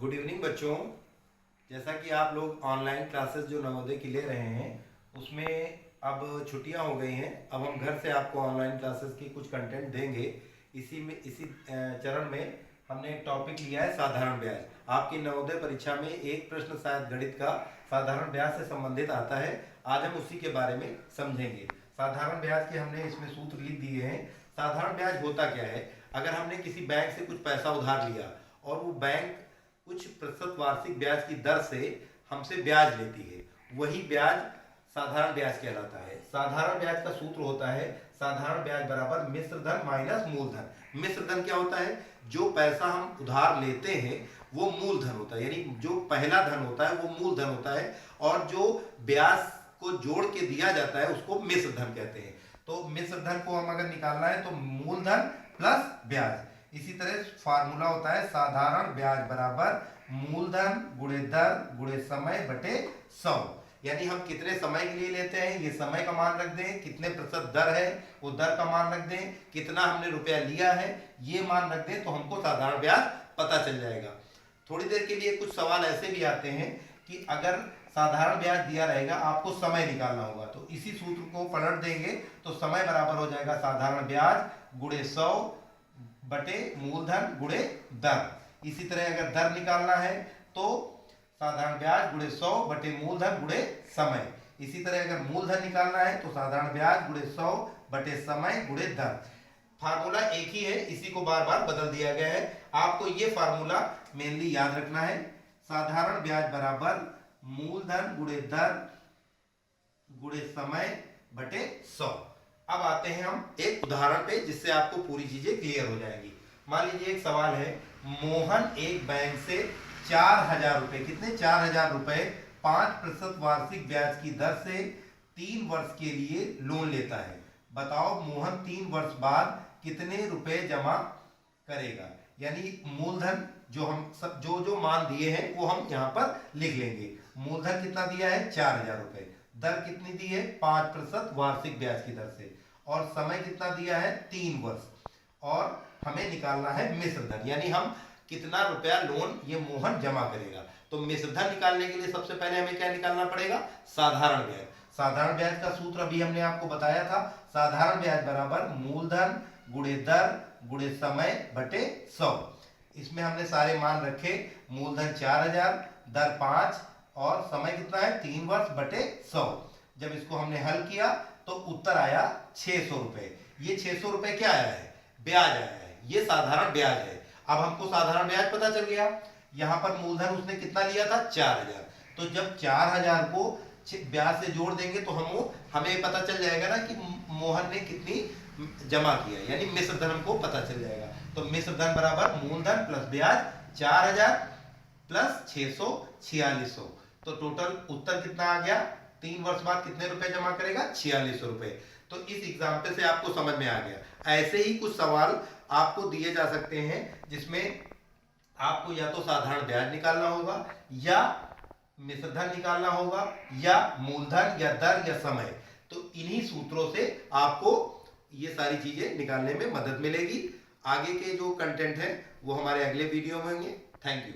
Good evening बच्चों। जैसा कि आप लोग ऑनलाइन क्लासेस जो नवोदय की ले रहे हैं उसमें अब छुट्टियां हो गई हैं। अब हम घर से आपको ऑनलाइन क्लासेस की कुछ कंटेंट देंगे। इसी चरण में हमने एक टॉपिक लिया है साधारण ब्याज। आपकी नवोदय परीक्षा में एक प्रश्न शायद गणित का साधारण ब्याज से संबंधित आता है। आज हम उसी के बारे में समझेंगे। साधारण ब्याज के हमने इसमें सूत्र लिख दिए हैं। साधारण ब्याज होता क्या है? अगर हमने किसी बैंक से कुछ पैसा उधार लिया और वो बैंक कुछ प्रतिशत वार्षिक ब्याज की दर से हमसे ब्याज लेती है, वही ब्याज साधारण ब्याज कहलाता है। साधारण ब्याज का सूत्र होता है साधारण ब्याज बराबर मिश्र धन माइनस मूलधन। मिश्र धन क्या होता है? जो पैसा हम उधार लेते हैं वो मूलधन होता है, यानी जो पहला धन होता है वो मूलधन होता है, और जो ब्याज को जोड़ के दिया जाता है उसको मिश्र धन कहते हैं। तो मिश्र धन को हम अगर निकालना है तो मूलधन प्लस ब्याज। इसी तरह फार्मूला होता है साधारण ब्याज बराबर मूलधन गुणे दर गुणे समय बटे 100। यानी हम कितने समय के लिए लेते हैं ये समय का मान रख दें, कितने प्रतिशत दर है वो दर का मान रख दें, कितना हमने रुपया लिया है ये मान रख दें, तो हमको साधारण ब्याज पता चल जाएगा। थोड़ी देर के लिए कुछ सवाल ऐसे भी आते हैं कि अगर साधारण ब्याज दिया रहेगा आपको समय निकालना होगा, तो इसी सूत्र को पलट देंगे तो समय बराबर हो जाएगा साधारण ब्याज गुणे 100 बटे मूलधन गुणे दर। इसी तरह अगर दर निकालना है तो साधारण ब्याज गुणे 100 बटे मूलधन गुणे समय। इसी तरह अगर मूलधन निकालना है तो साधारण ब्याज गुणे 100 बटे समय गुणे दर। फार्मूला एक ही है, इसी को बार बार बदल दिया गया है। आपको ये फार्मूला मेनली याद रखना है। साधारण ब्याज बराबर मूलधन गुणे दर गुणे समय बटे 100। अब आते हैं हम एक उदाहरण पे जिससे आपको पूरी चीजें क्लियर हो जाएंगी। मान लीजिए एक सवाल है, मोहन एक बैंक से 4000 रुपए, कितने 4000 रुपए 5% वार्षिक ब्याज की दर से 3 वर्ष के लिए लोन लेता है। बताओ मोहन 3 वर्ष बाद कितने रुपए जमा करेगा। यानी मूलधन जो हम सब जो मान दिए हैं वो हम यहाँ पर लिख लेंगे। मूलधन कितना दिया है 4000 रुपए, दर कितनी दी है 5% वार्षिक ब्याज की दर से, और समय कितना दिया है 3 वर्ष, और हमें निकालना है मिश्र धन, यानी हम कितना रुपया लोन ये मोहन जमा करेगा। तो मिश्र धन निकालने के लिए सबसे पहले हमें क्या निकालना पड़ेगा? साधारण ब्याज। साधारण ब्याज का सूत्र अभी हमने आपको बताया था, साधारण ब्याज बराबर मूलधन गुणे दर गुणे समय बटे 100। इसमें हमने सारे मान रखे, मूलधन 4000, दर 5 और समय कितना है 3 वर्ष बटे 100। जब इसको हमने हल किया तो उत्तर आया 600 रुपए। ये 600 रुपए क्या आया है? ब्याज आया है, ये साधारण ब्याज है। अब हमको साधारण ब्याज पता चल गया। यहाँ पर मूलधन उसने कितना लिया था 4000, तो जब 4000 को ब्याज से जोड़ देंगे तो हमें पता चल जाएगा ना कि मोहन ने कितनी जमा किया, यानी मिश्र धन हमको पता चल जाएगा। तो मिश्र धन बराबर मूलधन प्लस ब्याज 4000 प्लस 600 4600। तो टोटल उत्तर कितना आ गया? 3 वर्ष बाद कितने रुपए जमा करेगा? 4600 रुपए। तो इस एग्जाम्पल से आपको समझ में आ गया। ऐसे ही कुछ सवाल आपको दिए जा सकते हैं जिसमें आपको या तो साधारण ब्याज निकालना होगा, या मिश्र धन निकालना होगा, या मूलधन या दर या समय। तो इन्हीं सूत्रों से आपको ये सारी चीजें निकालने में मदद मिलेगी। आगे के जो कंटेंट है वो हमारे अगले वीडियो में होंगे। Thank you.